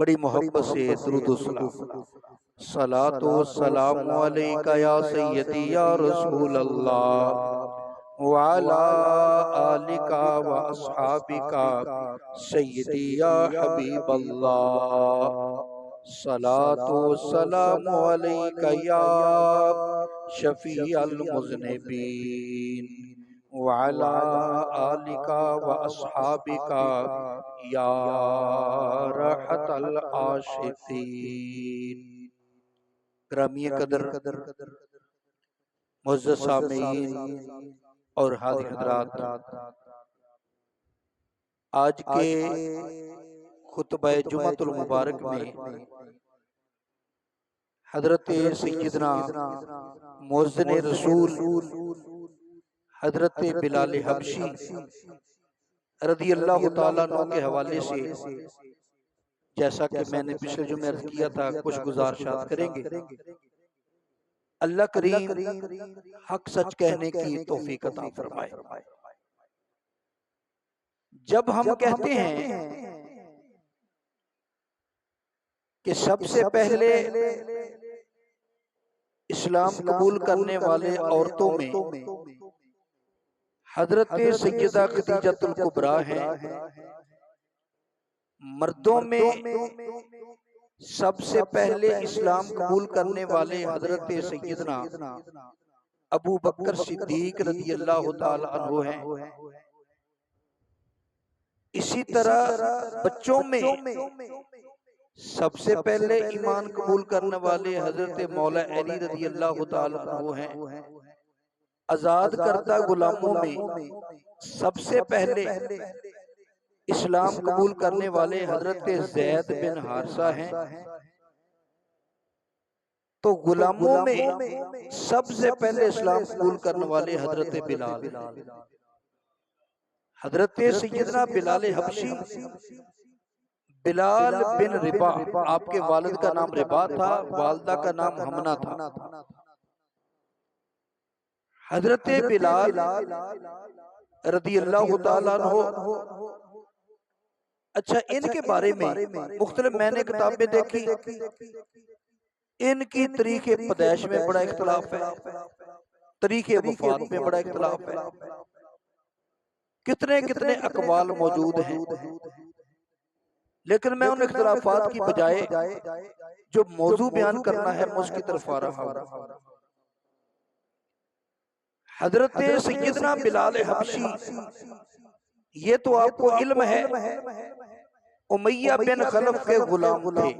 बड़ी मोहब्बत से दुरूद व सलाम सलात व सलाम अलैका या सय्यदी या रसूल अल्लाह व अला आलिका व अस्हाबिका सय्यदी या हबीब अल्लाह सलात व सलाम अलैका या शफी अल मुज़निबीन व अला आलिका व अस्हाबिका या रहतल आशिकीन। ग्रामीय कदर मुअज़्ज़ज़ सामीईन और हाज़िर हज़रात, आज के खुतबा जुमातुल मुबारक में हजरत सय्यदना मुअज़्ज़िन रसूल हजरत बिलाल हबशी रज़ी अल्लाह ताला अन्हु के हवाले से, जैसा कि मैंने पिछले जुमे अर्ज़ किया था, कुछ गुज़ारिशात करेंगे। अल्लाह करीम हक सच कहने की तौफीक अता फरमाए। जब हम कहते हैं कि सबसे पहले इस्लाम कबूल करने वाले औरतों में हजरत सैयदा खदीजतुल कुबरा हैं, मर्दों में सबसे पहले इस्लाम कबूल करने वाले हजरत सैयदना अबू बकर सिद्दीक रज़ी अल्लाह ताला अन्हु हैं। इसी तरह बच्चों में सबसे पहले ईमान कबूल करने वाले हजरत मौला अली रज़ी अल्लाह ताला अन्हु हैं। आजाद करदा गुलामों में सबसे पहले इस्लाम कबूल करने वाले हजरत ज़ैद बिन हारिसा हैं। तो गुलामों में सबसे पहले इस्लाम कबूल करने वाले हजरत बिलाल, हजरत सैयदना बिलाल हबशी, बिलाल बिन रिबा, आपके वालिद का नाम रिबा था, वालदा का नाम हमना था। हजरत बिलाल रज़ी अल्लाह ताला अन्हु, अच्छा इनके बारे में मुख्तलिफ मैंने किताबें देखी, इनकी तरीके पैदाइश में बड़ा इख्तलाफ है, तरीके वफात में बड़ा इख्तलाफ है, कितने कितने अकवाल मौजूद हैं। लेकिन मैं उन इख्तलाफात की बजाय जो मौजू बयान करना है मैं उसकी तरफ आ रहा हूं। हजरत सैयदना बिलाल हबशी, ये तो आपको इल्म है उमैया बिन खलफ के गुलाम थे,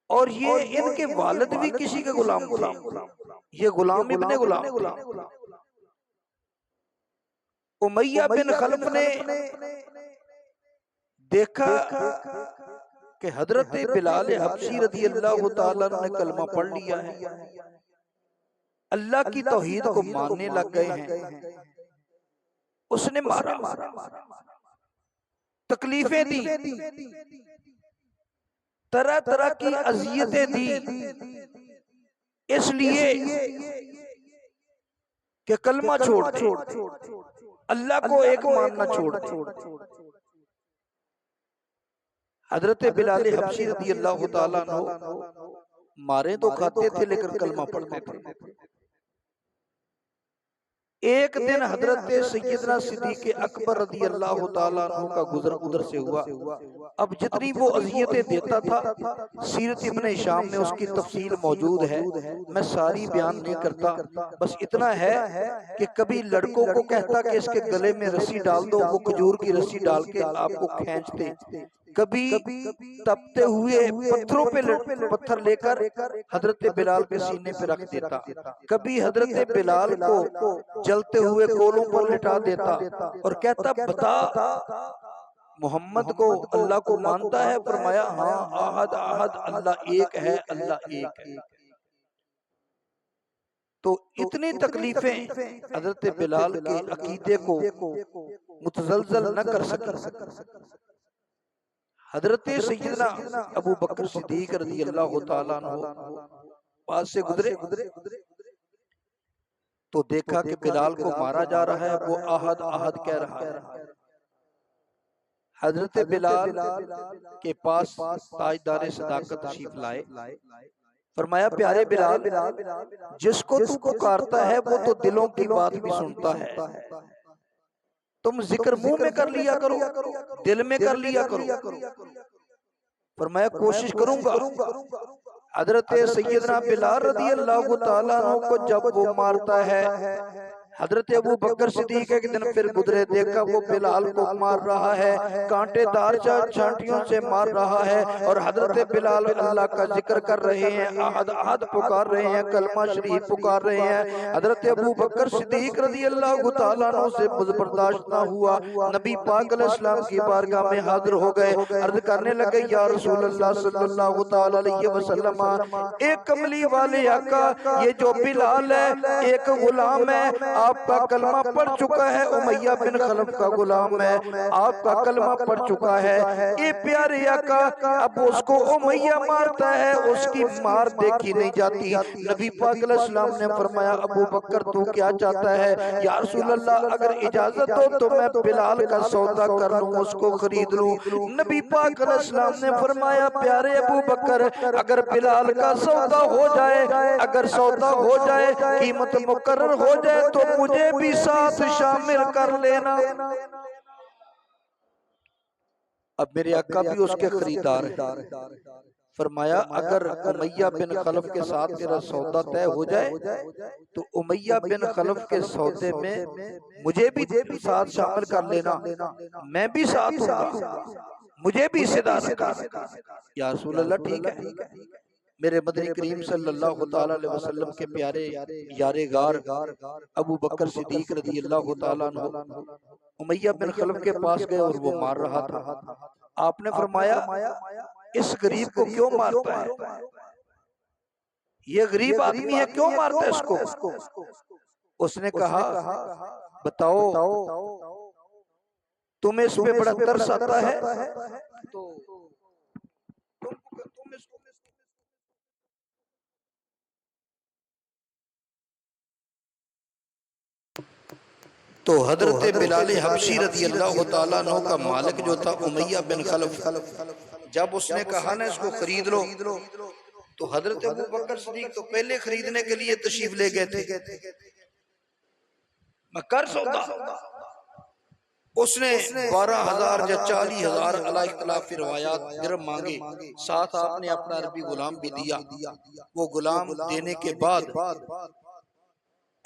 और ये इनके वालिद भी किसी के गुलाम थे। ये गुलाम इब्ने गुलाम थे। उमैया बिन खलफ ने देखा कि हजरत बिलाल हबशी रज़ी अल्लाह ताला ने कलमा पढ़ लिया है, अल्लाह की तौहीद को मानने लग गए हैं। उसने मारा, तकलीफें दी, तरह तरह की अजियतें दी, इसलिए कि कलमा छोड़ दे, अल्लाह को एक मानना छोड़ दे। हजरत बिलाल हबशी रज़ी अल्लाह ताला अन्हु मारे तो खाते थे लेकिन कलमा पढ़ते थे। एक दिन हजरत सैयदना सिद्दीक़ अकबर रज़ी अल्लाह ताला अन्हु का गुजर उधर से हुआ। अब जितनी वो अज़ियतें देता था, सीरत इब्न हिशाम में उसकी तफसील मौजूद है, मैं सारी बयान नहीं करता। बस इतना है कि कभी लड़कों को कहता कि इसके गले में रस्सी डाल दो, वो खजूर की रस्सी डाल के आपको खींचते। कभी तपते हुए पत्थरों पे पत्थर लेकर हजरत बिलाल के सीने पे रख देता, कभी हजरत बिलाल को जलते हुए कोलों पर लिटा देता और कहता बता मोहम्मद को अल्लाह को मानता है? फरमाया हाँ, आहद आहद, अल्लाह एक है, अल्लाह एक है। तो इतनी तकलीफें हजरत बिलाल के अकीदे को मुतजलजल न कर सकी। हजरत सैयदना अबू बकर सिद्दीक रज़ी अल्लाह ताला अन्हु पास से गुजरे तो देखा कि बिलाल को मारा जा रहा है, वो आहद आहद कह रहा है। हजरत बिलाल के पास ताजदार सदाकत तशरीफ लाए, फरमाया प्यारे बिलाल, जिसको तू पुकारता है वो तो दिलों की बात भी सुनता है, तुम जिक्र मुंह में कर लिया करो, दिल में कर लिया करो। फरमाया कोशिश करूंगा। हजरत सैयदना बिलाल रज़ी अल्लाह ताला अन्हु को जब वो मारता है, हजरत अबू बकर सिद्दीक एक दिन फिर गुजरे, देखा वो बिलाल को मार रहा है, कांटेदार छांटियों से मार रहा है और हजरत बिलाल अल्लाह का जिक्र कर रहे हैं, आहद आहद पुकार रहे हैं, कलमा शरीफ पुकार रहे हैं। हजरत अबू बकर सिद्दीक रज़ी अल्लाह ताला अन्हु से बर्दाश्त ना हुआ, नबी पाक अलैहिस्सलाम की बारगाह में हाजिर हो गए, अर्ज करने लगे या रसूल अल्लाह सल्लल्लाहु ताला अलैहि वसल्लम, एक कमली वाले आका, ये जो बिलाल है एक गुलाम है, आपका कलमा पढ़ चुका है, उमैया बिन खलफ का गुलाम है, आपका कलमा पढ़ चुका है। ये प्यारे आका, अब उसको उमैया मारता है, उसकी मार देखी नहीं जाती। नबी पाक अलैहिस्सलाम ने फरमाया अबू बकर तू क्या चाहता है? या रसूल अल्लाह अगर इजाजत हो तो मैं बिलाल का सौदा कर लूं, उसको खरीद लूं। नबी पाक अलैहिस्सलाम ने फरमाया प्यारे अबू बकर, अगर बिलाल का सौदा हो जाए, अगर सौदा हो जाए, कीमत मुकर्रर हो जाए तो मुझे भी साथ शामिल कर लेना। अब मेरे आका भी उसके खरीदार हैं। फरमाया अगर उमैया बिन खलफ के साथ तेरा सौदा तय हो जाए तो उमैया बिन खलफ के सौदे में मुझे भी साथ शामिल कर लेना, मैं भी साथ हूँ, मुझे भी हिस्सेदार रखा। या रसूल अल्लाह ठीक है। मेरे मदनी करीम सल्लल्लाहु ताला अलैहि वसल्लम के प्यारे यारे गार अबू बकर सिद्दीक रज़ी अल्लाह ताला अन्हु उमैया बिन खलफ के पास गए और वो मार रहा था। आपने फरमाया इस गरीब को क्यों मारता है? ये गरीब आदमी है, क्यों मारता है इसको? उसने कहा बताओ तुम्हें इस पे बड़ा तरस आता है तो तुम इसको तो हजरत बिलाल हबशी रज़ी अल्लाह ताला अन्हु का मालिक जो था उमैया बिन खलफ, जब उसने कहा ना इसको खरीद लो तो हजरत अबू बकर सिद्दीक तो पहले खरीदने के लिए तशरीफ ले गए थे, मैं कर सौदा। उसने 12,000 या 40,000 अला इख्तिलाफ रिवायात दिरहम मांगे, साथ आपने अपना अरबी गुलाम भी दिया। वो गुलाम देने के बाद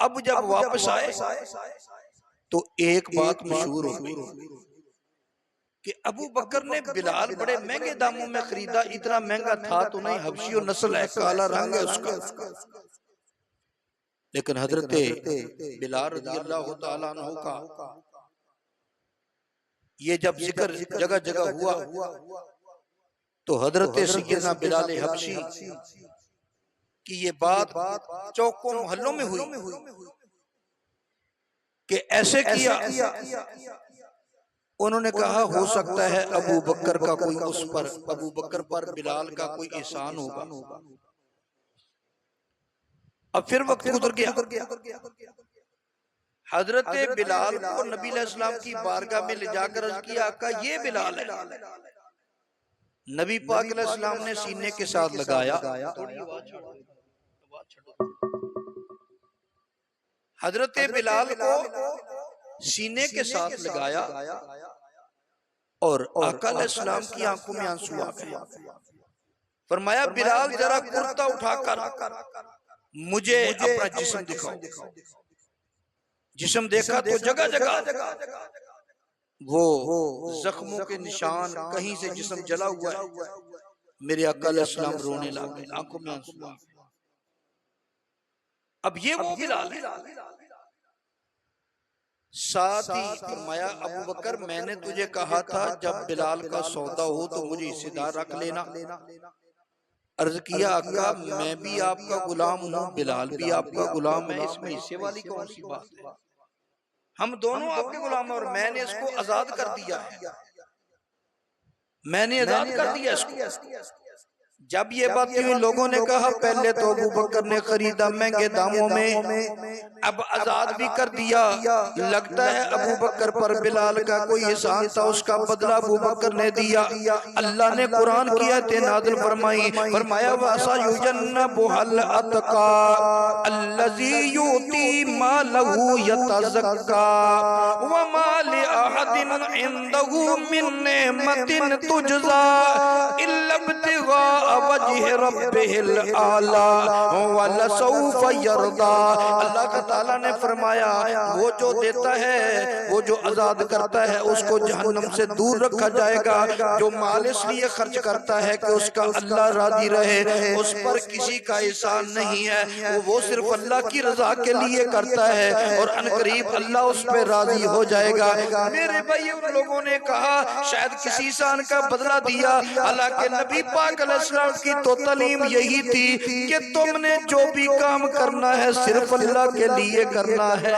अब जब वापस आए तो एक बात मशहूर हो गई कि अबू बकर ने बिलाल बड़े महंगे दामों में खरीदा। इतना महंगा था तो नहीं, हबशी नस्ल है, काला रंग है उसका। लेकिन हजरत बिलाल रज़ी अल्लाह ताला अन्हु का ये जब जिक्र जगह जगह हुआ तो हजरत सैयदना बिलाल हबशी की ये बात चौकों मोहल्लों में हुई कि ऐसे किया उन्होंने कहा हो सकता है अबू बकर का कोई उस पर, अबू बकर पर बिलाल का कोई एहसान होगा। अब फिर वक्त गुजर गया। हजरत बिलाल को नबी अलैहिस्सलाम की बारगाह में ले जाकर अर्ज किया, आका ये बिलाल है। नबी पाक अलैहिस्सलाम ने सीने के साथ लगाया। हजरत बिलाल को सीने के साथ लगाया और आका अलैहिस्सलाम की आंखों में आंसू आ गए। फरमाया बिलाल जरा कुर्ता उठाकर मुझे अपना जिस्म दिखाओ। जिस्म देखा तो जगह जगह वो जख्मों के निशान, कहीं से जिस्म जला हुआ है। मेरे आका अलैहिस्सलाम रोने लगे, आंखों में आंसू आ गए। अब ये वो बिलाल है। साथ ही फरमाया अबू बकर मैंने तुझे कहा था जब बिलाल का सौदा हो तो मुझे हिस्सेदार रख लेना। अर्ज किया आका मैं भी आपका गुलाम हूँ, बिलाल भी आपका गुलाम है, इसमें हिस्से वाली कौन सी बात है? हम दोनों आपके गुलाम हैं और मैंने इसको आजाद कर दिया है, मैंने आजाद कर दिया इसको। जब ये बात हुई लोगों ने कहा पहले तो अबू बकर ने खरीदा महंगे दामों में, अब आजाद भी कर दिया। लगता है अबू बकर पर बिलाल का कोई एहसान था, उसका बदला अबू बकर ने दिया। अल्लाह ने कुरान की आयतें नाज़िल फरमाई, फरमाया वासा युजन्नबुहल अतका अल्लज़ी युती मालहू यतज़क्का व मा लिअहदिन इंदहू मिन निअमतिन तुजज़ा इल्ला इब्तिगा वजह रब्बिहिल आला वलसौफ यरदा। अल्लाह ताला ने फरमाया वो जो देता है, वो जो आजाद करता है उसको जहन्नम से दूर रखा जाएगा। जो माल इसलिए खर्च करता है कि उसका अल्लाह राजी रहे, उस पर किसी का एहसान नहीं है, वो सिर्फ अल्लाह की रजा के लिए करता है और अनकरीब अल्लाह उस पर राजी हो जाएगा। मेरे भाई उन लोगों ने कहा शायद किसी एहसान का बदला दिया, हालांकि नबी पाक अलैहिस्सलाम की तो तालीम यही थी कि तुमने जो भी काम करना है सिर्फ अल्लाह के लिए करना है।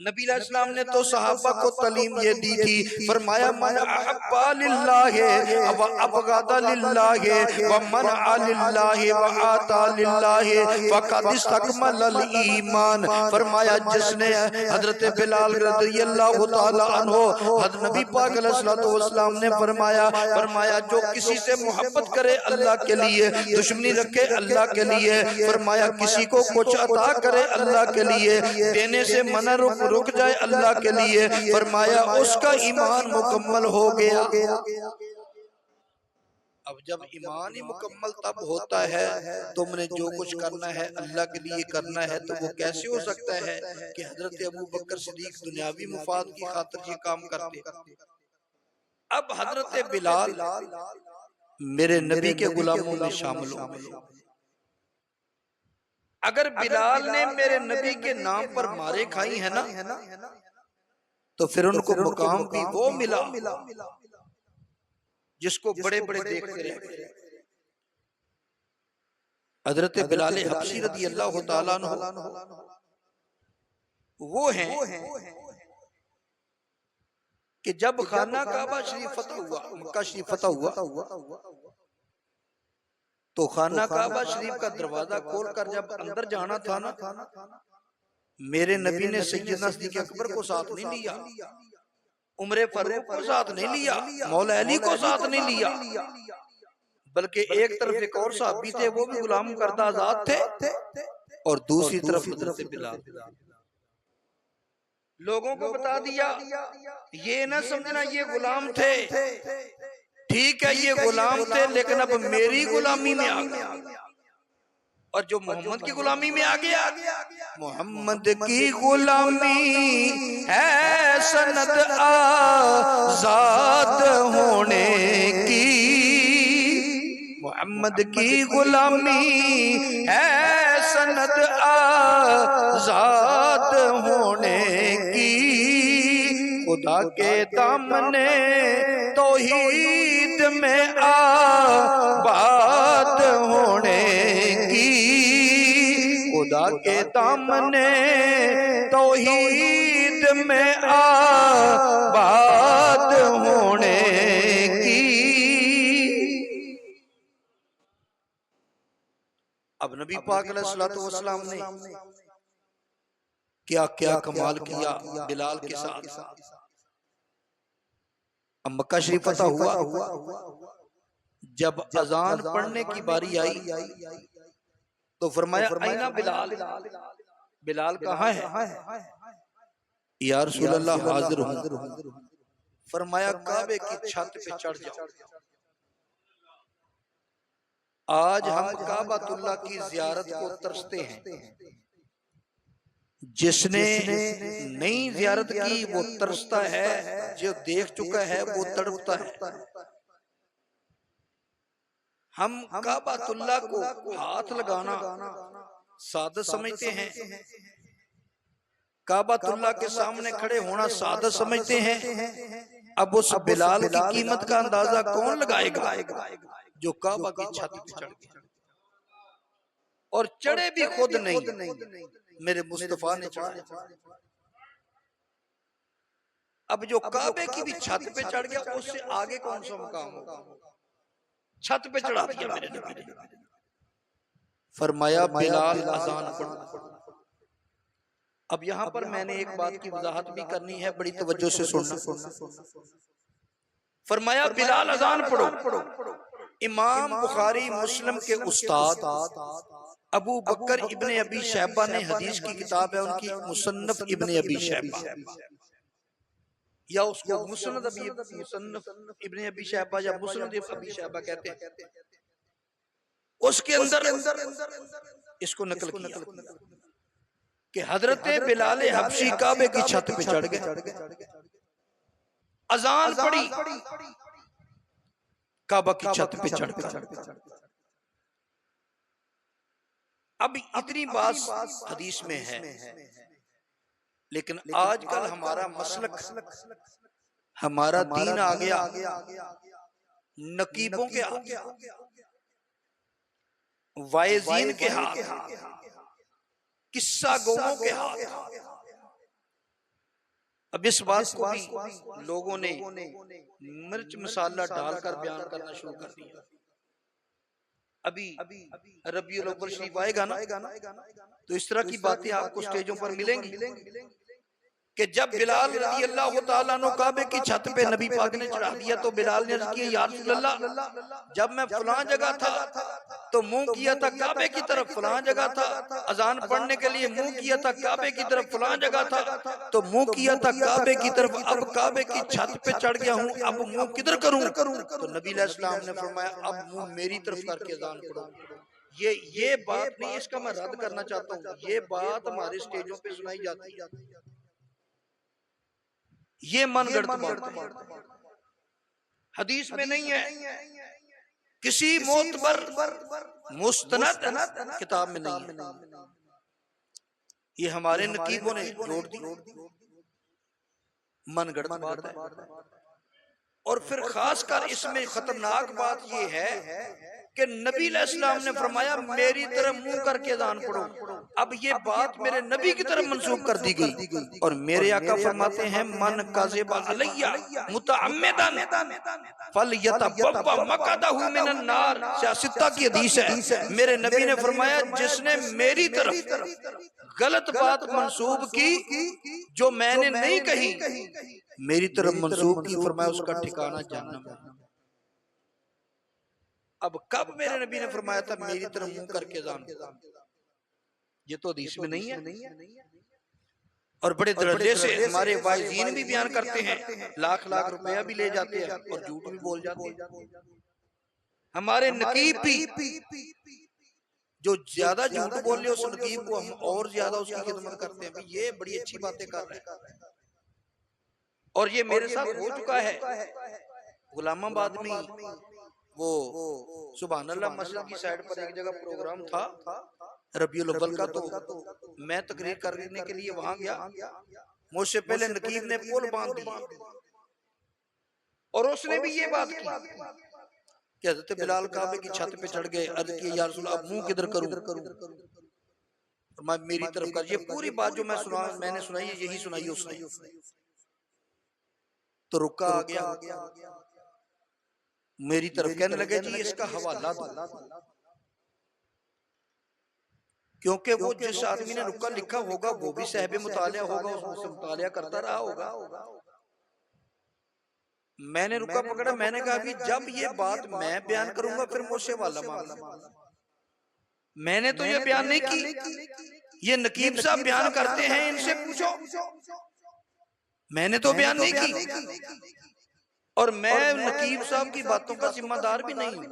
नबी अलैहिस्सलाम ने तो सहाबा को तालीम ये दी थी, फरमाया मन अहब्बा लिल्लाहि व अबगदा लिल्लाहि व मनअ लिल्लाहि व आता लिल्लाहि फक़द इस्तकमलल ईमान। फरमाया जिसने हजरत बिलाल रज़ियल्लाहु तआला अन्हु हज़रत नबी पाक अलैहिस्सलातु वस्सलाम ने फरमाया जो किसी से मोहब्बत करे अल्लाह के लिए, दुश्मनी रखे अल्लाह के लिए, फरमाया किसी को कुछ अता करे अल्लाह के लिए, देने से मना रुक जाए अल्लाह के लिए, फरमाया उसका ईमान मुकम्मल हो गया। अब जब ईमान ही मुकम्मल तब होता है तुमने जो कुछ करना है अल्लाह के लिए करना है, तो वो कैसे हो सकता है कि हजरत अबू बकर सिद्दीक दुनियावी मुफाद की खातिर ये काम करते। अब हजरत बिलाल मेरे नबी के गुलामों में शामिल हो गए। अगर बिलाल ने मेरे नबी के नाम पर मारे खाई है ना, तो फिर उनको मुकाम भी वो मिला जिसको बड़े बड़े देखते रहे। हजरत बिलाल हबशी रज़ियल्लाहु ताला अन्हु वो हैं कि जब खाना काबा शरीफ फतह हुआ, मक्का शरीफ फतह हुआ, तो खाना काबा शरीफ का दरवाजा खोलकर जब अंदर जाना था ना, मेरे नबी ने सैयदना सिद्दीक़ अकबर को साथ नहीं लिया, उमरे फारूक को साथ नहीं लिया, मौला अली को साथ नहीं लिया, बल्कि एक तरफ एक और साहबी थे वो भी गुलाम करदा आजाद थे और दूसरी तरफ हजरत बिलाल। लोगों को बता दिया ये ना समझना ये गुलाम थे, ठीक है ये गुलाम थे लेकिन अब मेरी गुलामी में आ गया, और जो मोहम्मद की गुलामी में आ गया, मोहम्मद की गुलामी है सनद आजाद होने की, मोहम्मद की गुलामी है सनद आजाद होने की, खुदा के दामने तौहीद में आबाद होने की, खुदा के दामने तौहीद में आबाद होने की। अब नबी पाक अलैहिस्सलातु वस्सलाम ने क्या क्या कमाल किया बिलाल के साथ। अब मक्का शरीफ फतह हुआ, जब अजान पढ़ने की बारी आई तो फरमाया आईना बिलाल, बिलाल कहाँ है? या रसूल अल्लाह हाजिर हूं। फरमाया काबे की छत पे चढ़ जाओ। आज हम काबातुल्लाह की जियारत को तरसते हैं, जिसने नई जियारत की वो तरसता है, जो देख चुका है वो तड़पता है। हम काबातुल्लाह को हाथ लगाना सादत समझते हैं, काबातुल्लाह के सामने खड़े होना सादत समझते हैं। अब उस बिलाल की कीमत का अंदाजा कौन लगाएगा जो काबा की छत पे चढ़ गया, और चढ़े भी खुद नहीं, मेरे मुस्तफा ने चढ़ाया। अब जो काबे की भी छत पे चढ़ गया, उससे आगे कौन सा मुकाम होगा? छत पे चढ़ा दिया मेरे नबी ने। फरमाया बिलाल अजान पढ़ो। अब यहाँ पर मैंने एक बात की वजाहत भी करनी है, बड़ी तवज्जो से सुनना। फरमाया बिलाल अजान पढ़ो। इमाम बुखारी मुस्लिम के उस्ताद अबू बकर इब्ने अबी शैबा ने हदीस की किताब है उनकी मुसन्नफ इब्ने अबी शैबा, या उसको मुसन्नद इब्ने अबी शैबा या मुसन्नद अबी शैबा कहते हैं। उसके अंदर इसको नकल किया कि हजरत बिलाल हबशी काबे की छत पे चढ़ गए, अजान पड़ी, काबा की छत पे चढ़कर। अब इतनी बात हदीस में है, लेकिन आजकल हमारा मसलक, हमारा दीन आ गया नकीबों के हाथ, वाइजीन के हाथ, किस्सा गोओं के हाथ। अब इस बात को भी लोगों ने मिर्च मसाला डालकर बयान करना शुरू कर दिया। अभी रबीउल अव्वल शरीफ आएगा ना, तो इस तरह की बातें आपको स्टेजों पर मिलेंगी कि जब बिलाल रज़ी अल्लाह तआला अन्हु काबे की छत पे नबी पाक ने चढ़ा दिया, तो बिलाल ने अर्ज़ किया या रसूल अल्लाह, जब मैं फलां जगह था तो मुंह किया था काबे की तरफ, फलां जगह था अजान पढ़ने के लिए मुंह किया था काबे की तरफ, फलां जगह था तो मुंह किया था काबे की तरफ, अब काबे की छत पे चढ़ गया हूं, अब मुंह किधर करूं? तो नबी अलैहिस्सलाम ने फरमाया अब मुंह मेरी तरफ करके अजान पढ़ो। ये बात नहीं, इसका मैं रद्द करना चाहता हूँ, ये बात हमारे स्टेजों पे सुनाई जाती है, ये मनगढ़ंत बात हदीस में नहीं है, किसी मोतबर मुस्तनद किताब में नहीं है। ये हमारे नकीबों ने जोड़ दी, मनगढ़ंत बात है। और फिर खासकर इसमें खतरनाक बात ये है कि नबी अलैहिस्सलाम ने फरमाया मेरी तरफ मुंह करके अज़ान पढ़ो। अब ये बात मेरे नबी की तरफ मंसूब कर दी गई, और मेरे आका फरमाते हैं मन काज़िबा अलैया मुतअम्मिदन फलयतबव्वा मक़अदहु मिनन नार, सियासित्ता की हदीस है। मेरे नबी ने फरमाया जिसने मेरी तरफ गलत बात मंसूब की जो मैंने नहीं कही, मेरी तरफ मंसूब की, फरमाया उसका ठिकाना जहन्नम है। अब कब मेरे नबी ने फरमाया था मेरी तरफ मुंह करके अज़ान? ये तो हदीस में नहीं है। और बड़े दर्जे से हमारे वाइजीन भी बयान करते हैं, लाख लाख रुपया भी ले जाते हैं और झूठ भी बोल जाते हैं। हमारे नकीब भी जो ज्यादा झूठ बोले उस नकीब को हम और ज्यादा उसकी खिदमत करते हैं। ये बड़ी अच्छी बातें कर रहे हैं, और ये मेरे साथ हो चुका है। गुलामाबाद में वो सुभान अल्लाह मस्जिद की साइड पर एक जगह प्रोग्राम था रबीउल अव्वल का, तो मैं तकरीर करने के लिए वहां गया। मुझसे पहले नकीब ने पुल बांध दिया, और उसने भी ये बात की कि हज़रत बिलाल काबे की छत पे चढ़ गए, अर्ज किया या रसूल अब मुंह किधर करूं? मेरी तरफ कर, ये पूरी बात जो मैंने सुनाई है यही सुनाई उसने। तो रुका आ गया मेरी तरफ, कहने लगे जी इसका हवाला दो, क्योंकि वो जिस आदमी ने रुका लिखा होगा वो भी साहिब मुतालिया होगा, उससे मुतालिया करता रहा होगा। मैंने रुका पकड़ा, मैंने कहा भी जब ये बात मैं बयान करूंगा फिर मुझसे हवाला मांगना। मैंने तो ये बयान नहीं की, ये नकीब साहब बयान करते हैं, इनसे पूछो। मैंने तो बयान नहीं की, और मैं नकीब साहब की बातों का जिम्मेदार भी नहीं हूं।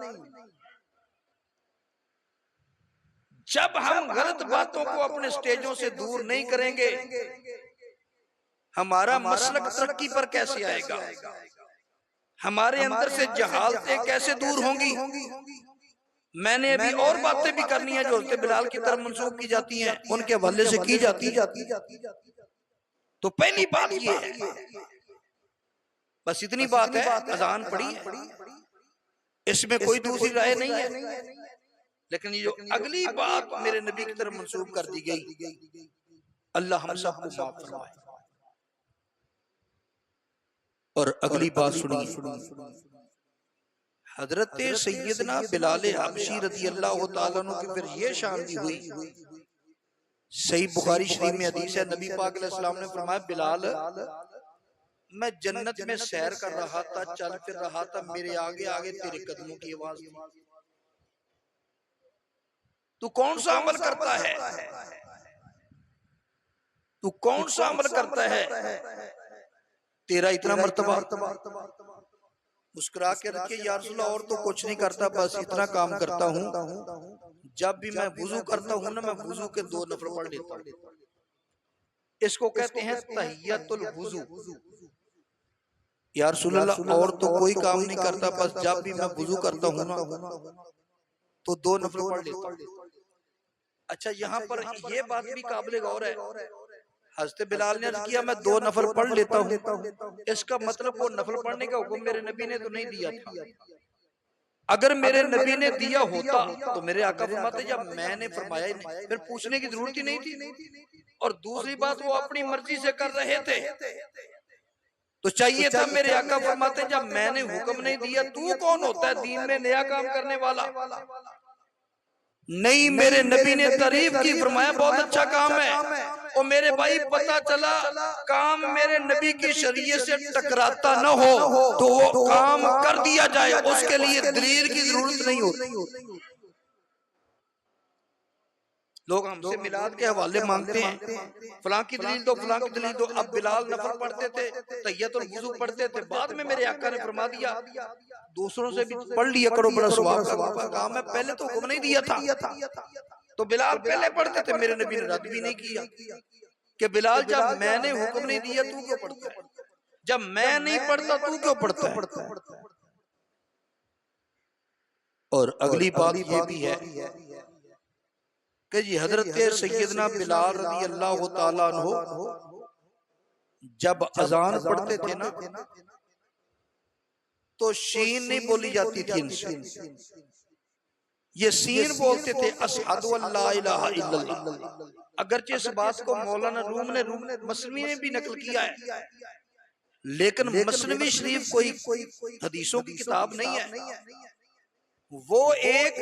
जब हम गलत बातों को अपने स्टेजों से दूर नहीं करेंगे, हमारा मसलक तरक्की पर कैसे आएगा, हमारे अंदर से जहालतें कैसे दूर होंगी। मैंने अभी और बातें भी करनी है जो हज़रत बिलाल की तरफ मंसूब की जाती हैं, उनके हवाले से की जाती है। तो पहली बात ये है, बस इतनी बात है, अजान पड़ी है, इसमें कोई दूसरी राय नहीं है। लेकिन ये जो अगली बात मेरे नबी की तरफ मंसूब कर दी गई, अल्लाह हम सबको माफ फरमाए। और अगली बात सुनिए, हजरत सैयदना बिलाल हबशी रज़ी अल्लाह तआला अन्हु की फिर ये शान भी हुई। सही बुखारी शरीफ में हदीस है, नबी पाक अलैहि सलाम ने फरमाया, बिलाल मैं जन्नत में सैर कर रहा था, चल फिर रहा था, मेरे आगे आगे तेरे कदमों की आवाज थी। तू कौन सा अमल करता है, तू कौन सा अमल करता है, तेरा इतना मर्तबा। मुस्कुरा के रखिए, या रसूल अल्लाह और तो कुछ नहीं करता, बस इतना काम करता हूँ, जब भी मैं वुजू करता हूँ ना, मैं वुजू के 2 नफल पढ़ लेता हूँ। इसको कहते हैं तहियतुल वुजू। या रसूल अल्लाह और तो कोई काम नहीं करता, बस जब भी मैं वुजू करता हूँ ना तो 2 नफल पढ़ लेता हूँ। अच्छा, यहाँ पर ये बात भी काबिल गौर है, हज़रत बिलाल ने अर्ज किया मैं 2 नफल पढ़ लेता हूँ, इसका मतलब वो नफल पढ़ने का हुक्म मेरे नबी ने तो नहीं दिया था। अगर मेरे नबी ने दिया होता तो मेरे आका फरमाते जब मैंने फरमाया ही नहीं, फिर पूछने की जरूरत ही नहीं थी। और दूसरी बात, वो अपनी मर्जी से कर रहे थे, तो चाहिए था मेरे आका फरमाते जब मैंने हुक्म नहीं दिया, तू कौन होता है दीन में नया काम करने वाला। नहीं, मेरे नबी ने तारीफ की, फरमाया बहुत अच्छा काम है। और मेरे भाई पता चला काम मेरे नबी की शरीयत से टकराता न हो तो वो काम कर दिया जाए, उसके लिए दलील की जरूरत नहीं होती। लोग हमसे मिलाद के हवाले मांगते हैं, फलां की दलील दो, फलां की दलील दो। अब बिलाल नफल पढ़ते थे, तहियतुल वुजू पढ़ते थे, बाद में मेरे आका ने फरमा दिया दूसरों से भी पढ़ लिया करो, बड़ा सवाब का काम है, पहले तो हुक्म नहीं दिया था। तो बिलाल पहले पढ़ते थे, मेरे नबी ने रद्द भी नहीं किया कि बिलाल जब मैंने हुक्म नहीं दिया तू क्यों पढ़ता है, जब मैं नहीं पढ़ता तू क्यों पढ़ता है। और अगली बात ये भी है कि जी हजरत सैयदना बिलाल रज़ी अल्लाह तआला अन्हु जब अजान पढ़ते थे ना तो शीन नहीं बोली जाती थी इनसे, ये सीन बोलते थे अशहदु अल्ला इलाहा इल्लल्लाह। अगरचे इस बात को मौलाना रूम ने मसनवी ने भी नकल किया है, लेकिन मसनवी शरीफ कोई हदीसों की किताब नहीं है, वो एक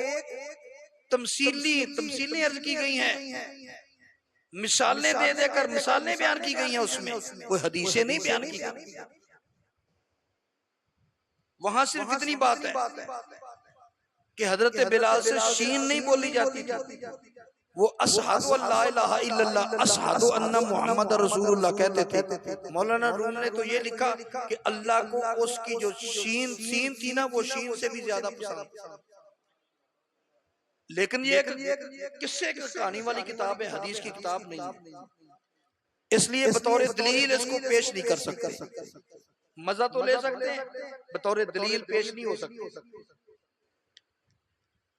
तमसीलें अर्ज की गई हैं, मिसालें दे देकर मिसालें बयान की गई हैं, उसमें कोई हदीसें नहीं बयान की गई। वहां सिर्फ इतनी बात है कि हजरत बिलाल से शीन नहीं बोली जाती थी, वो अशहदु अल्ला इलाहा इल्लल्लाह अशहदु अन्ना मुहम्मद रसूलुल्लाह कहते थे। मौलाना रूम ने तो ये लिखा कि अल्लाह को उसकी जो सीन थी ना, वो शीन से भी ज्यादा पसंद। लेकिन ये किस्से की कहानी वाली किताब है, हदीस की किताब नहीं है, इसलिए बतौर दलील इसको पेश नहीं कर सकते। मजा तो ले सकते हैं, बतौर दलील पेश नहीं हो सकते।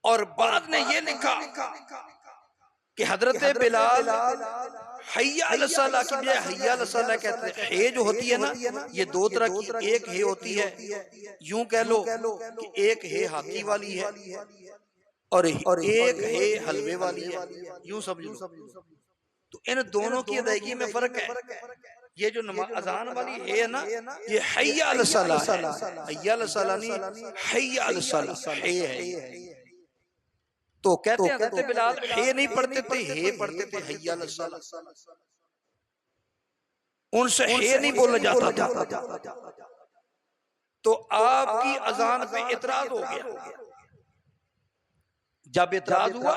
और बाद ने ये लिखा कि हजरत बिलाल हय्या अला सलाह की बजाय हय्या अला सलाह कहते हैं। हे जो होती है ना, ये 2 तरह की, एक हे होती है यूं कह लो कि एक हे हाथी वाली है और एक है हलवे वाली है, यूं समझ लो। तो इन दोनों की अदायगी में फर्क है। ये जो अजान वाली है ना, ये हय्या अल सलाह है, हय्या अल सलाह नहीं, हय्या अल सलाह है। तो कहते हैं हज़रत बिलाल हे नहीं पढ़ते थे, हे पढ़ते थे हय्या अल सलाह। उनसे हे नहीं बोला जाता था। तो आपकी अजान पे इतराज हो गया। जब इतराज हुआ,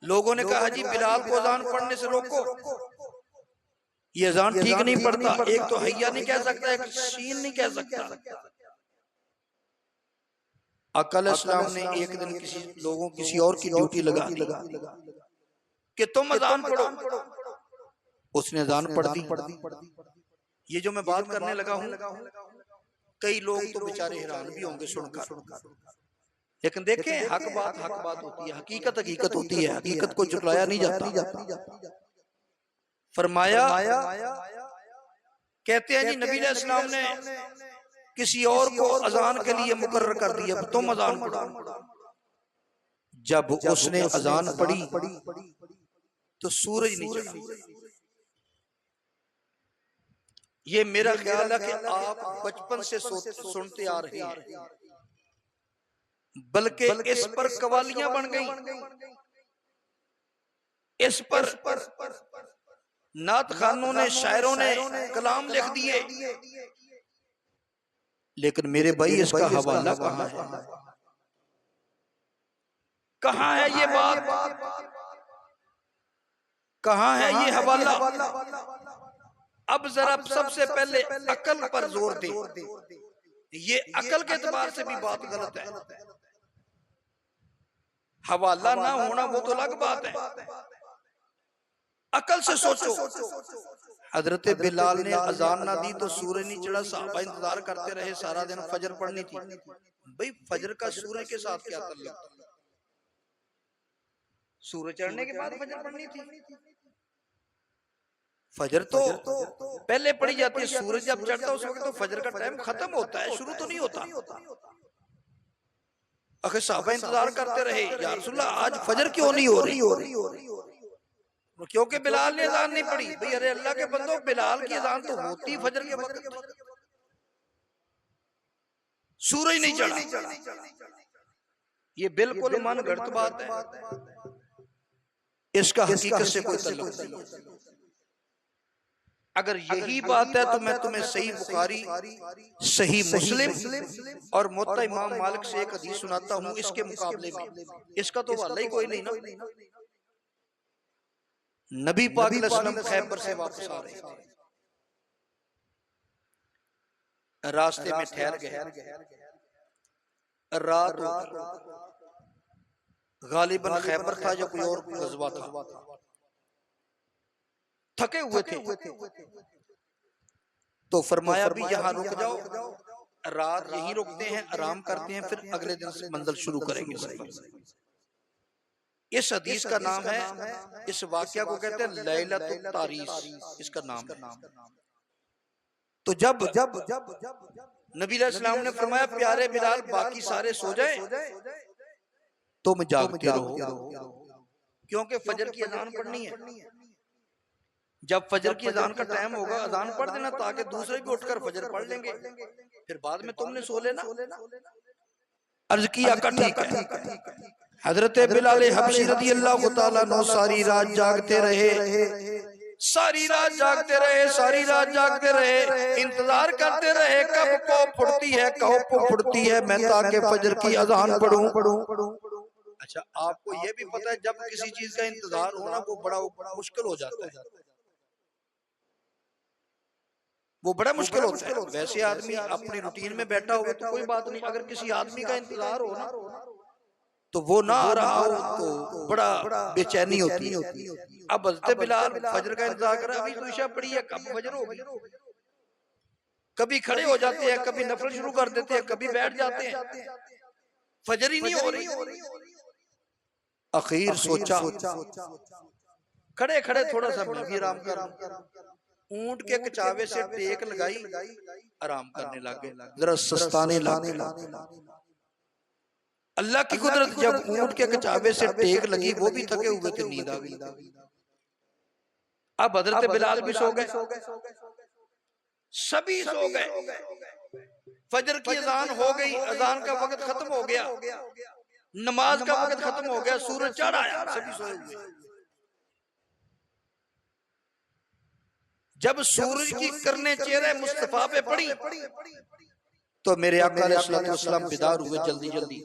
लोगों ने कहा जी बिलाल को अजान पढ़ने से रोको, ये अजान ठीक नहीं पढ़ता। एक तो हय्या नहीं कह सकता, एक शीन नहीं कह सकता। अकल इस्लाम ने एक दिन किसी और की ड्यूटी लगा दी कि तुम अजान पढ़ो। उसने अजान पढ़ दी। ये जो मैं बात करने लगा हूं, कई लोग तो बेचारे हैरान भी होंगे सुनकर, लेकिन देखें हक बात होती है, हकीकत हकीकत होती है, हकीकत को झुटलाया नहीं जाता। फरमाया, कहते हैं जी नबी अलैहिस्सलाम ने किसी और को अजान के लिए मुकर्रर कर दिया, तुम अजान पढ़ो। जब उसने अजान पढ़ी तो सूरज नहीं चढ़ा। ये मेरा ख्याल है कि आप बचपन से सुनते आ रहे हैं, बल्कि इस पर कवालियां बन गई, इस पर नात खानों ने, शायरों ने कलाम लिख दिए। लेकिन मेरे भाई इसका हवाला कहाँ है? कहाँ है ये बात? कहाँ है ये हवाला? अब जरा सबसे पहले अकल पर जोर दे। ये अकल के एतबार से भी बात गलत है। हवाला ना होना वो तो अलग बात है। अकल से सोचो, हजरत बिलाल ने अजान ना दी तो सूरज नहीं चढ़ा, सहाबा इंतजार करते रहे सारा दिन। फजर पढ़नी थी। भाई फजर का सूरज के साथ क्या ताल्लुक? सूरज चढ़ने के बाद फजर पढ़नी थी। फजर तो पहले पढ़ी जाती है, सूरज जब चढ़ता है उस वक्त तो फजर का टाइम खत्म होता है, शुरू तो नहीं होता। आखिर साहबा इंतजार करते रहे, या रसूलल्लाह आज फजर क्यों नहीं हो रही? क्योंकि बिलाल ने अजान नहीं पढ़ी। भाई अरे अल्लाह के बंदो, बिलाल की अजान तो होती फजर के वक्त, सूरज नहीं चढ़ा। ये बिल्कुल मन गढ़ंत बात है, इसका हकीकत से कोई ताल्लुक नहीं। अगर यही बात है तो मैं तुम्हें सही बुखारी, सही मुस्लिम और मुत्ता इमाम मालिक से एक हदीस सुनाता हूं इसके मुकाबले में। इसका तो हवाला ही कोई नहीं ना। नबी पाक सल्लल्लाहु अलैहि वसल्लम खैबर से वापस आ रहे थे, रास्ते में ठहर गए, रात गालिबन खैबर था या कोई और गज़वा था। थके हुए थे तो फरमाया भी यहाँ रुक जाओ, रात यहीं रुकते हैं, आराम करते हैं, फिर अगले दिन से मंजिल शुरू करेंगे। इस हदीस का नाम है, इस वाकया को कहते हैं लैलतुत तारीस, इसका नाम है। तो जब नबी अलैहिस्सलाम ने फरमाया प्यारे बिलाल बाकी सारे सो जाए, तुम जागते रहो, क्योंकि फजर की अजान पढ़नी है। जब फजर की अजान का टाइम होगा अजान पढ़ देना, ताकि दूसरे भी उठकर फजर पढ़ लेंगे, फिर बाद में तुमने सो लेना। अर्ज किया का ठीक है। हजरत बिलाल हबशी रज़ी अल्लाह तआला अन्हु सारी रात जागते रहे, सारी रात जागते रहे, सारी रात जागते रहे, इंतजार करते रहे कब पौ फुटती है, कब पौ फुटती है, मैं ताकि फजर की अजान पढ़ूं। अच्छा, आपको यह भी पता है जब किसी चीज का इंतजार होना वो बड़ा मुश्किल हो जाता है, वो बड़ा मुश्किल होता है। वैसे आदमी अपनी रूटीन में बैठा हुआ तो कोई बात नहीं, अगर किसी आदमी का इंतजार हो ना तो वो ना आ रहा हो तो बड़ा बेचैनी होती है। अब हज़रत बिलाल फजर का इंतजार कर रहा, अभी तो इशा पड़ी है, कब फजर होगी। कभी खड़े हो जाते हैं, कभी नफल शुरू कर देते हैं, कभी बैठ जाते हैं, फजर ही नहीं हो रही। आखिर सोचा खड़े खड़े थोड़ा सा मैं भी आराम कर, ऊंट के कचावे से टेक लगाई, आराम करने लगे, जरा सस्ताने लगे। अल्लाह की कुदरत, जब ऊंट के कचावे से टेक लगी वो भी थके हुए थे, नींद आ गई। अब हजरत बिलाल भी सो गए, सभी सो गए। फजर की अजान हो गई, अजान का वक्त खत्म हो गया, नमाज का वक्त खत्म हो गया, सूरज चढ़ आया, सभी सोए हुए। जब सूरज की किरणें चेहरे मुस्तफा पे पड़ी तो मेरे आका अलैहिस्सलाम बेदार हुए जल्दी जल्दी।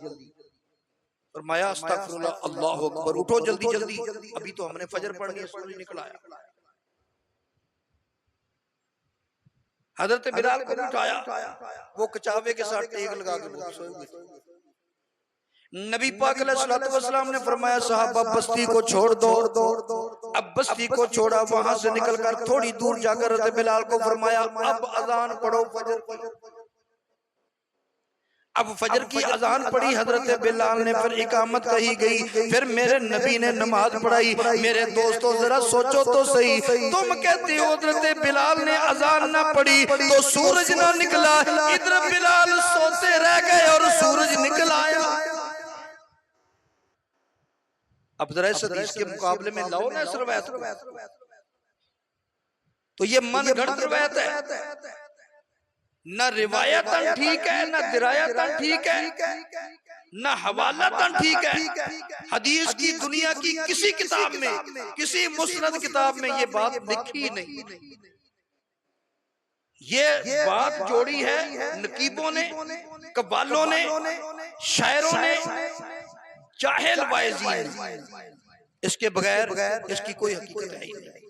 फरमाया अस्तगफिरुल्लाह, अल्लाहु अकबर, उठो जल्दी जल्दी, अभी तो हमने फजर पढ़नी है, सूरज निकल आया। हजरत बिलाल को उठाया, वो कचावे के साथ टेक लगा के सोए हुए थे। नबी पाक अलैहिस्सलाम ने फरमाया साहबा बस्ती को छोड़ दो। अब बस्ती को छोड़ा, वहां से निकलकर थोड़ी दूर जाकर हजरत बिलाल को फरमाया अब अजान पढ़ो फजर की। अब फजर की अजान पड़ी, हजरत बिलाल ने फिर इकामत कही गई, फिर मेरे नबी ने नमाज पढ़ाई। मेरे दोस्तों जरा सोचो तो सही, तुम कहते हो हजरत बिलाल ने अजान ना पढ़ी तो सूरज ना निकला, इधर बिलाल सोते रह गए और सूरज निकल आया। अब जरा इस हदीस के मुकाबले में लाओ ना इस रवायत को, तो ये मन गढ़ रवायत है, न रिवायतन ठीक है, न दिरायतन ठीक है, न हवालातन ठीक है। हदीस की दुनिया की किसी किताब में, किसी मुस्नद किताब में ये बात लिखी नहीं। ये बात जोड़ी है नकीबों ने, कव्वालों ने, शायरों ने, जाहिल वाइज़ीन। इसके बगैर इसकी कोई हकीकत है ही नहीं।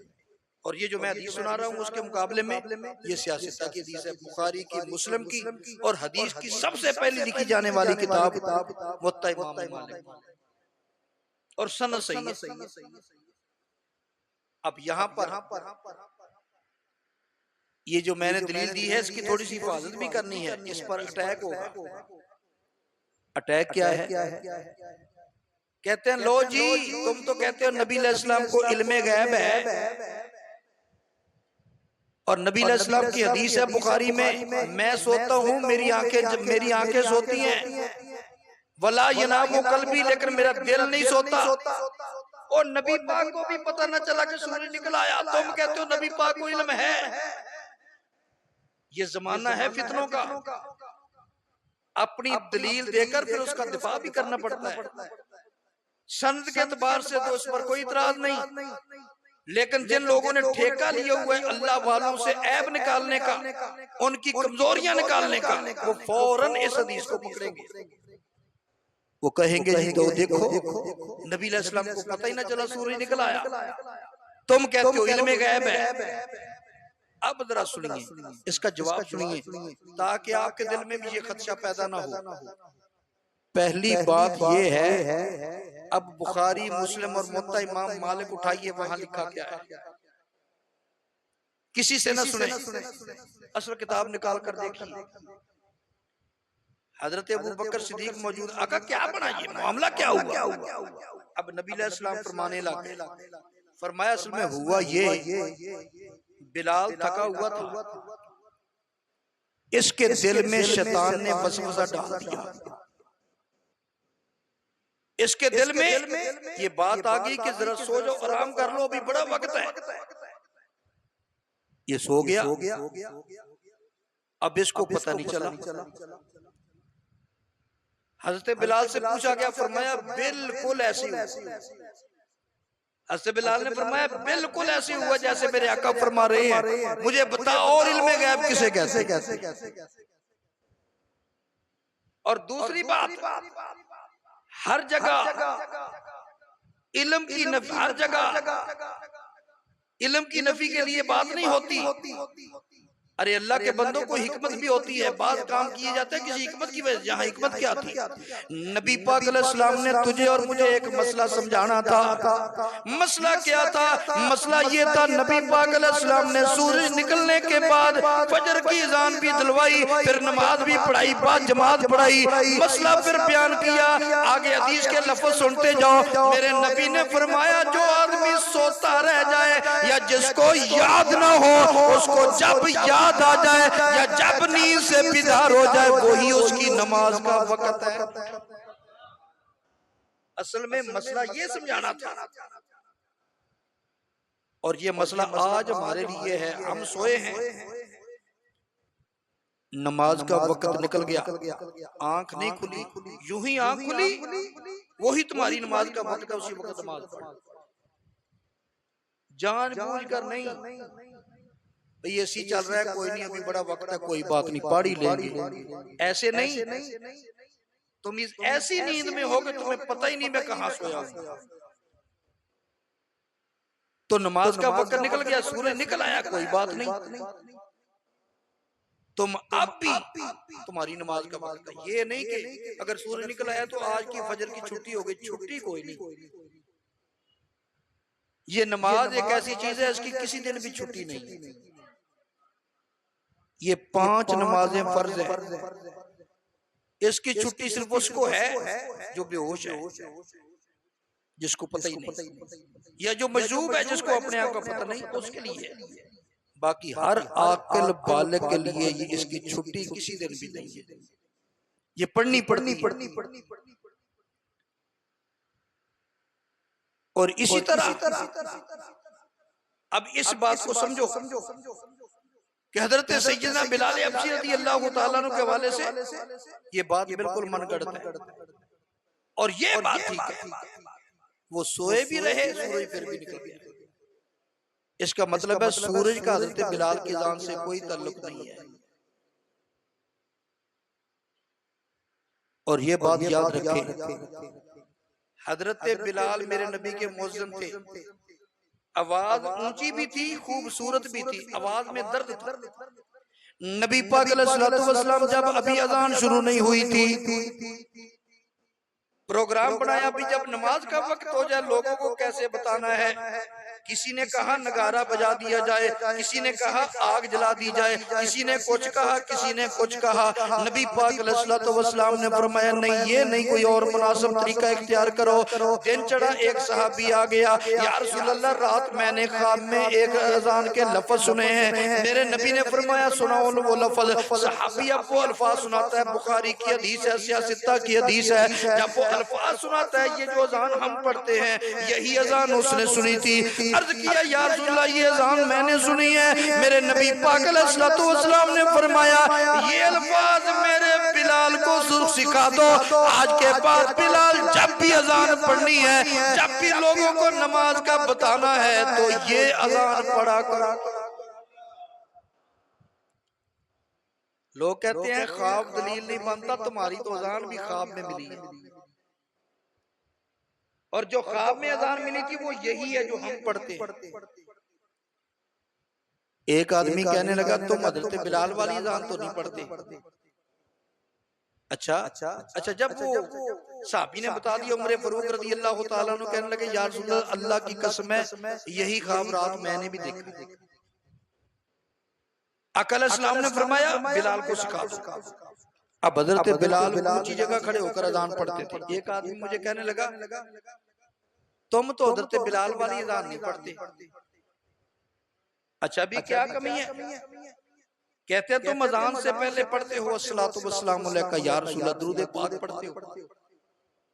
और ये जो मैं हदीस सुना रहा हूँ उसके मुकाबले में ये सियासत की हदीस है, बुखारी की, मुस्लिम की, और हदीस की सबसे पहले लिखी जाने वाली किताब मुवत्ता इमाम मालिक, और सनद सही है। अब यहाँ पर ये जो मैंने दलील दी है इसकी थोड़ी सी हिफाजत भी करनी है, इस पर अटैक होगा। अटैक क्या है? कहते हैं लो जी तुम तो कहते हो नबी अलैहिस्सलाम को इल्मे गैब है, और नबी अलैहिस्सलाम की हदीस है बुखारी में, मैं सोता हूँ मेरी आंखें सोती हैं, वला यनामु कल्बी, लेकिन मेरा दिल नहीं सोता। और नबी पाक को भी पता न चला कि सूरज निकल आया, तुम कहते हो नबी पाक को इल्म है। ये जमाना है फितनों का, अपनी दलील देकर फिर उसका दिफा भी करना पड़ता है। सनद के एतबार से तो उस पर कोई इतराज नहीं, लेकिन जिन लोगों ने ठेका लिया हुआ है अल्लाह वालों से ऐब निकालने का, उनकी कमजोरियां निकालने का, वो फौरन इस हदीस को पकड़ेंगे। वो कहेंगे जी तो देखो नबी अलैहिस्सलाम को पता ही ना चला सूरज निकल आया, तुम कहते हो इल्मे गैब है। अब जरा सुनिए, इसका जवाब सुनिए, ताकि आपके दिल में भी ये खदशा पैदा ना हो। पहली बात ये है, अब बुखारी, मुस्लिम और मुवत्ता इमाम मालिक उठाइए, वहां लिखा क्या है, किसी से ना सुने, असल किताब निकाल कर देखिए। हजरत अबू बकर सिद्दीक मौजूद, आका क्या बना, ये मामला क्या हुआ? अब नबी अलैहिस्सलाम फरमाने लगे, फरमाया असल में हुआ ये, बिलाल थका हुआ था, इसके दिल में शैतान ने वसवसा डाल दिया, इसके दिल में ये बात आ गई कि जरा सो जाओ, आराम कर लो, अभी बड़ा वक्त है। ये सो गया, अब इसको पता नहीं चला। हजरत बिलाल से पूछा गया, फरमाया बिल्कुल ऐसे हुआ। हजरत बिलाल ने फरमाया बिल्कुल ऐसे हुआ जैसे मेरे आका फरमा रहे हैं, मुझे बताओ और इल्मे गैब किसे कहते। और दूसरी बात, हर जगह इल्म की नफी, हर जगह इल्म की नफी के लिए बात नहीं होती। अरे अल्लाह के बंदों को हिकमत भी होती है, बात काम किए जाते हैं किसी हिकमत की वजह से। यहाँ हिकमत क्या थी? नबी पाक अलैहिस्सलाम ने तुझे और मुझे एक मसला समझाना था। मसला क्या था? मसला ये था, नबी पाक अलैहिस्सलाम ने सूरज निकलने के बाद फजर की अजान भी दिलवाई, फिर नमाज भी पढ़ाई, बाद जमात पढ़ाई, मसला फिर बयान किया। आगे हदीस के लफ्ज सुनते जाओ। मेरे नबी ने फरमाया जो आदमी सोता रह जाए या जिसको याद ना हो, उसको जब याद आ जाए या जब नींद से बेदार हो जाए, वही उसकी नमाज का वक्त है। असल में मसला ये समझाना था, और ये मसला आज हमारे लिए है। हम सोए हैं, नमाज का वक्त निकल गया, आंख नहीं खुली, यूं ही आंख खुली, वही तुम्हारी नमाज का वक्त है, उसी वक्त नमाज पढ़ो। जानबूझ कर नहीं, भाई ऐसी चल रहा है, कोई नहीं, अभी बड़ा वक्त है, कोई बात नहीं, पढ़ ही लेंगे, ऐसे नहीं। तुम इस ऐसी नींद में हो कि तुम्हें पता ही नहीं मैं कहां सोया हूं। तो नमाज का वक्त निकल गया, सूरज निकल आया, कोई बात नहीं, तुम अब भी तुम्हारी नमाज का वक्त है। ये नहीं कि अगर सूरज निकल आया तो आज की फजर की छुट्टी हो गई, छुट्टी कोई नहीं। ये नमाज एक ऐसी चीज है, इसकी किसी दिन भी छुट्टी नहीं। ये 5 नमाजें फर्ज है, इसकी छुट्टी सिर्फ उसको है जो बेहोश है, जिसको पता ही नहीं, या जो मजूब है, जिसको अपने आप का पता नहीं, उसके लिए। बाकी हर आकिल बालिग के लिए ये इसकी छुट्टी किसी दिन भी नहीं है, ये पढ़नी पड़नी। और इसी तरह अब इस बात को समझो कि हजरत सैयदना बिलाल हबशी रज़ी अल्लाह तआला अन्हु के हवाले से ये बात बिल्कुल मनगढ़ंत है, और ये बात ठीक है। वो सोए भी रहे, सूरज फिर भी निकल गया। इसका मतलब है सूरज का हजरत बिलाल की जान से कोई ताल्लुक नहीं है। और ये बात याद रखें, हजरत बिलाल मेरे नबी के मुअज्जिन थे, आवाज ऊंची भी थी, खूबसूरत भी थी, आवाज में दर्द था। नबी पाक अलैहिस्सलातु वस्सलाम जब अभी अजान शुरू नहीं हुई थी, प्रोग्राम बनाया भी जब नमाज का वक्त हो जाए लोगों को कैसे बताना है। किसी ने कहा नगारा बजा दिया जाए, किसी ने कहा आग जला दी जाए, किसी ने कुछ कहा, किसी ने कुछ कहा। नबी पाक अलैहिस्सलातु वस्सलाम ने फरमाया नहीं, ये नहीं, कोई और मुनासिब तरीका इख्तियार करो। दिन चढ़ा, एक सहाबी आ गया, या रसूल अल्लाह, रात मैंने ख्वाब में एक अजान के लफ्ज सुने हैं। मेरे नबी ने फरमाया सुनाओ वो लफ्ज। सहाबी अब वो अल्फाज सुनाता है, बुखारी की हदीस है, सियासित्ता की हदीस है, जब वो अल्फाज सुनाता है, ये जो अजान हम पढ़ते हैं यही अजान उसने सुनी थी। अर्ज किया या रसूल अल्लाह, ये अजान मैंने सुनी है। मेरे नबी पाक अलैहिस्सलातु वस्सलाम ने फरमाया ये अल्फाज मेरे बिलाल को सिखा दो। आज के बाद बिलाल जब भी अजान पढ़नी है, जब भी लोगों को नमाज का बताना है, तो ये अजान पढ़ा करो। लोग कहते हैं ख्वाब दलील नहीं बनता, तुम्हारी तो अजान भी ख्वाब में मिली है, और जो ख्वाब में अजान मिली थी वो यही है जो हम पढ़ते हैं। एक आदमी कहने लगा तुम हजरत बिलाल वाली अजान तो नहीं पढ़ते। अच्छा, जब वो साहबी ने बता दिया, उमर फारूक रज़ी अल्लाह तआला अन्हु कहने लगे या रसूल अल्लाह, अल्लाह की कसम है यही ख्वाब रात मैंने भी देखा। आका अलैहिस्सलाम ने फरमाया बिलाल को सिखा दो। अब हजरत बिलाल ऊंची जगह खड़े होकर अजान पढ़ते थे। एक आदमी मुझे कहने लगा तुम तो हजरत बिलाल वाली अजान नहीं पढ़ते। अच्छा, भी क्या कमी है? कहते हैं तुम अजान से पहले पढ़ते हो अस्सलातु वस्सलामु अलैका या रसूल अल्लाह, दुरूद पाक पढ़ते हो।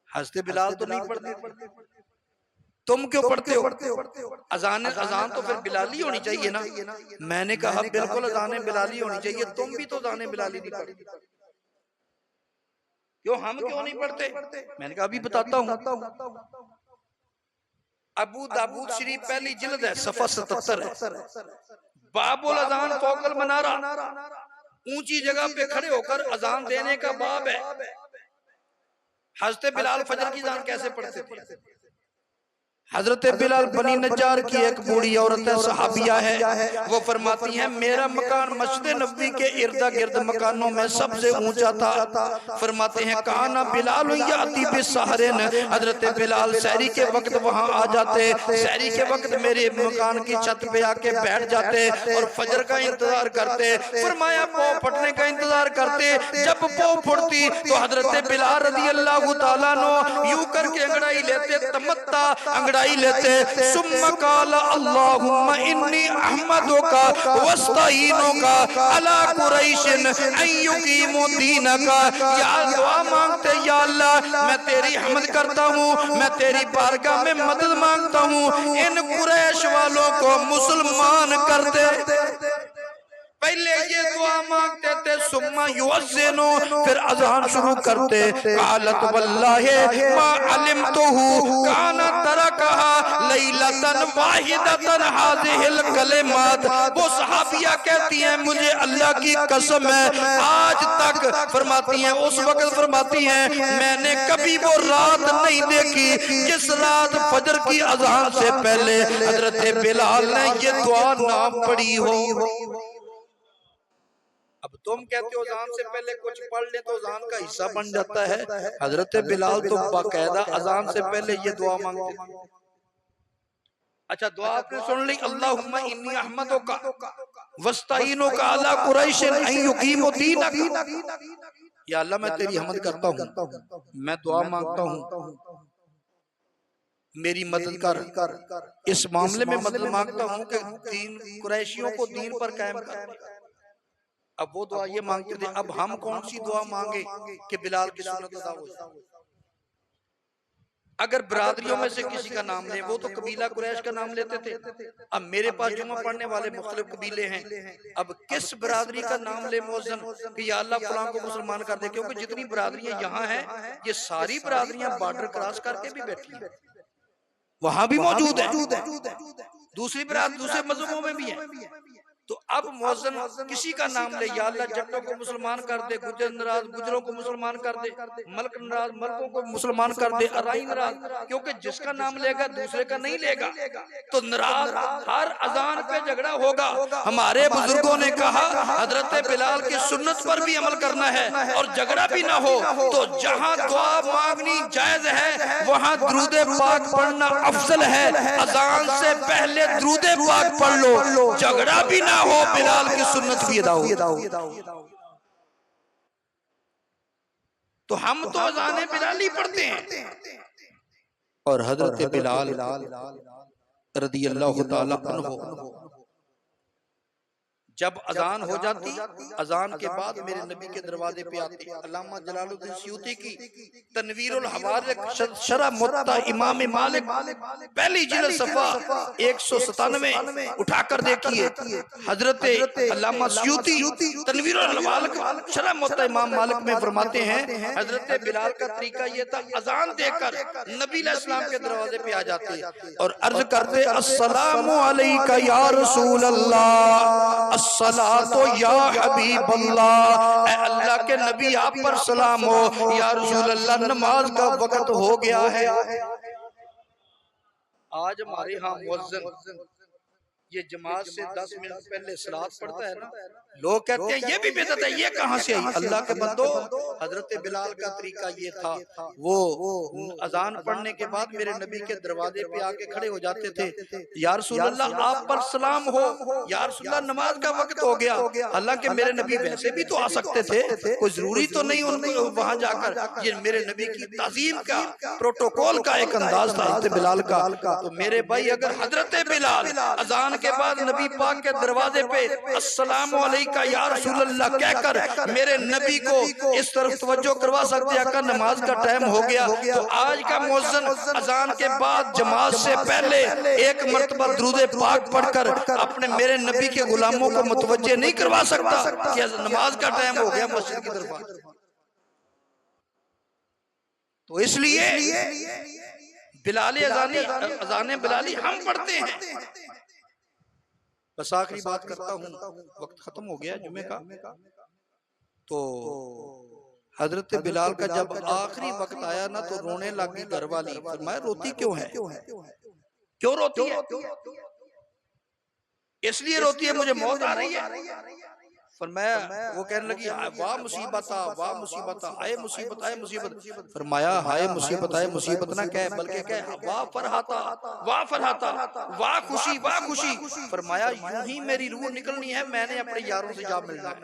हजरत बिलाल तो नहीं पढ़ते, तुम क्यों पढ़ते हो? अजान तो फिर बिलाली होनी चाहिए ना। मैंने कहा बिल्कुल अजान बिलाली होनी चाहिए, तुम भी तो अजान बिलाली नहीं पढ़ते, क्यों हम क्यों नहीं पढ़ते? मैंने कहा अभी बताता हूँ। अबू दाऊद शरीफ पहली जिल्द है, सफा 77 है। बाबुल अजान फौकल मनारा, ऊंची जगह पे खड़े होकर अजान देने का बाब है। हजरत बिलाल फजर की अजान कैसे पढ़ते थे? हजरत बिलाल बनी नज्जार की एक बूढ़ी औरत है, सहाबिया है, वो फरमाती है मेरा मकान मस्जिद नबवी के इर्दा गिर्द मकानों में सबसे ऊंचा था। फरमाते हैं काना बिलाल याती बिस्सहरिन, हजरत बिलाल सहरी के वक्त वहां आ जाते, सहरी के वक्त मेरे मकान की छत पे आके बैठ जाते और फजर का इंतजार करते। फरमाया पौ फटने का इंतजार करते, जब पौ फुटती तो हजरत बिलाल रज़ी अल्लाह तआला अन्हु यूं करके अंगड़ाई लेते, तमत्ता पत्ता अंगड़ाई लेते, सुम्मा काला अल्लाहुम्मा इन्नी अहमदुका वस्तईनुका अला कुरैशिन अन युकीमु दीनका। या दुआ मांगते, या अल्लाह मैं तेरी हम्द करता हूँ, मैं तेरी बारगाह में मदद मांगता हूँ, इन कुरैश वालों को मुसलमान कर दे। पहले ये दुआ मांगते थे, सुम्मा युअज़्ज़िनु, फिर अज़ान शुरू करते। क़ालत वल्लाहि मा अलिमतुहु काना तरकहा लैलतन वाहिदतन हाज़िहिल कलिमात। वो सहाबिया कहती हैं मुझे अल्लाह की कसम है आज तक, फरमाती हैं उस वक्त फरमाती हैं मैंने कभी वो रात नहीं देखी जिस रात फजर की अज़ान से पहले हजरत बिलाल ने ये दुआ ना पढ़ी हो। अब तुम कहते हो अज़ान से पहले कुछ पढ़ ले तो अज़ान का हिस्सा बन जाता है, हजरत बिलाल तो बाकायदा अज़ान से पहले ये दुआ मांगते थे। अच्छा दुआ आपने सुन ली, अल्लाहुम्मा इन्नी अहमदुका वस्तईनुका अला कुरैशिन अन युकीमु दीनका। या अल्लाह मैं तेरी हम्द करता हूँ, मैं दुआ मांगता हूँ मेरी मदद कर, इस मामले में मदद मांगता हूँ कि दीन कुरैशियों को दीन पर कायम कर। अब वो दुआ ये मांगते थे, अब हम कौन सी दुआ मांगे कि बिलाल की सुन्नत अदा हो जाए। अगर बरादरियों में से किसी का नाम ले, वो तो कबीला कुरैश का नाम लेते थे, अब मेरे पास जुमा पढ़ने वाले मुख्तलिफ कबीले हैं, अब किस बरादरी का नाम ले मुअज्जिन कि या अल्लाह फलां को मुसलमान कर दे। क्योंकि जितनी बरादरियां यहाँ हैं ये सारी बरादरियां बॉर्डर क्रॉस करके भी बैठी हैं, वहां भी मौजूद है, दूसरे मजहबों में भी है। तो अब मुअज्जिन किसी का नाम ले, या अल्लाह जट्टों को मुसलमान कर दे, गुजर नाराज गुजरों को मुसलमान कर दे, मलक नाराज मलकों को मुसलमान कर दे, अराई नाराज, क्योंकि जिसका नाम लेगा दूसरे का नहीं लेगा तो नाराज हर अजान पे झगड़ा होगा। हमारे बुजुर्गों ने कहा हजरत बिलाल की सुन्नत पर भी अमल करना है और झगड़ा भी ना हो, तो जहाँ दुआ मांगनी जायज है वहाँ दुरूद पाक पढ़ना अफजल है। अजान से पहले दुरूद पाक पढ़ लो, झगड़ा भी ना हो, बिलाल की सुन्नत भी अदा हो। तो हम तो अज़ाने बिलाली पढ़ते हैं और हजरत बिलाल रदियल्लाहु ताला अन्हु जब अजान हो जाती, अजान के बाद मेरे नबी के दरवाजे पे आते। अल्लामा जलालुद्दीन सयूती की तनवीरुल हवारिक शरह मुत्ता इमाम मालिक पहली जिल्द सफा 197 उठाकर देखिए, हजरत अल्लामा सयूती तनवीरुल हवारिक शरह मुत्ता इमाम मालिक में फरमाते हैं हजरत बिलाल का तरीका ये था, अजान देकर नबी अलैहिस्सलाम के दरवाजे पे आ जाते और अर्ज करते अस्सलामु अलैका या रसूल अल्लाह, अस्सलातो या हबीब अल्लाह, अल्लाह के नबी आप पर सलाम हो, या रसूल अल्लाह नमाज का वक्त हो गया है। आज हमारे यहाँ मुअज्जिन ये जमात से 10 मिनट पहले सलात पढ़ता है ना, लोग कहते हैं ये भी बिदअत है, ये कहाँ से आई। अल्लाह के बंदो, हजरत बिलाल का तरीका ये था, वो अजान पढ़ने के बाद मेरे नबी के दरवाजे पे आके खड़े हो जाते थे, या रसूल अल्लाह आप पर सलाम हो, या रसूल अल्लाह नमाज का वक्त हो गया। हालांकि मेरे नबी वैसे भी तो आ सकते थे, कोई जरूरी तो नहीं उनको वहां जाकर, ये मेरे नबी की ताजीम का प्रोटोकॉल का एक अंदाज था हजरत बिलाल का। तो मेरे भाई अगर हजरत बिलाल अजान के बाद नबी पाक के दरवाजे पे अस्सलामु अलैका या रसूल अल्लाह कहकर मेरे नबी को इस तरफ तवज्जो करवा सकते हैं, नमाज का टाइम हो गया, तो आज का मुअज्जिन अजान के बाद जमात से पहले एक मर्तबा दुरूद पाक पढ़कर अपने मेरे नबी के गुलामों को मुतवज्जे नहीं करवा सकता कि नमाज का टाइम हो गया मस्जिद की तरफ। तो इसलिए बिलाली अजाने बिलाली हम पढ़ते हैं। बस आखिरी बात करता हूँ, वक्त खत्म हो गया जुमे का। तो हजरत बिलाल का जब आखिरी वक्त आया ना तो रोने लगी घरवाली। फरमाया रोती क्यों है, क्यों रोती है? इसलिए रोती है मुझे मौत आ रही है। फरमाया, वो कहने लगी वाह मुसीबत, वाह मुसीबत, आए मुसीबत, आए मुसीबत। फरमाया हाय मुसीबत, आए मुसीबत ना कहे बल्कि कहे वाह फरहाता, वाह फरहाता, वाह खुशी, वाह खुशी। फरमाया यूं ही मेरी रूह निकलनी है, मैंने अपने यारों से जा मिलना है।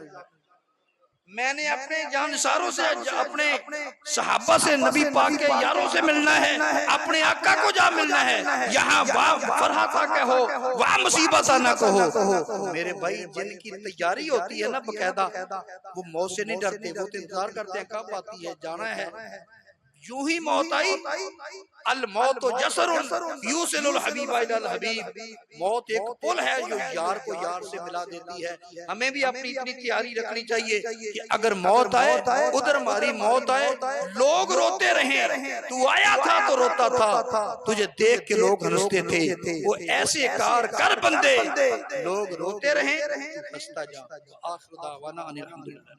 मैंने अपने जानसारों से, अपने सहाबा से, नबी पाक के यारों से मिलना है, अपने आका को जा मिलना है। यहाँ वाह फरहाता कहो, वाह मुसीबत ना कहो। मेरे भाई जिनकी तैयारी होती है ना बकायदा, वो मौत से नहीं डरते, वो तो इंतजार करते हैं कब आती है, जाना है। यूं ही मौत आई, अल मौत जसरुन यूसिलुल हबीब इलल हबीब। मौत एक पुल है जो यार को यार से मिला देती है। हमें भी अपनी इतनी तैयारी रखनी चाहिए कि अगर मौत आए, उधर हमारी मौत आए, लोग रोते रहे, तू आया था तो रोता था, तुझे देख के लोग हंसते थे, वो ऐसे कार कर बंदे, लोग रोते रहे, हंसता जा। आखिर दावाना अनिल हम्दुलिल्लाह।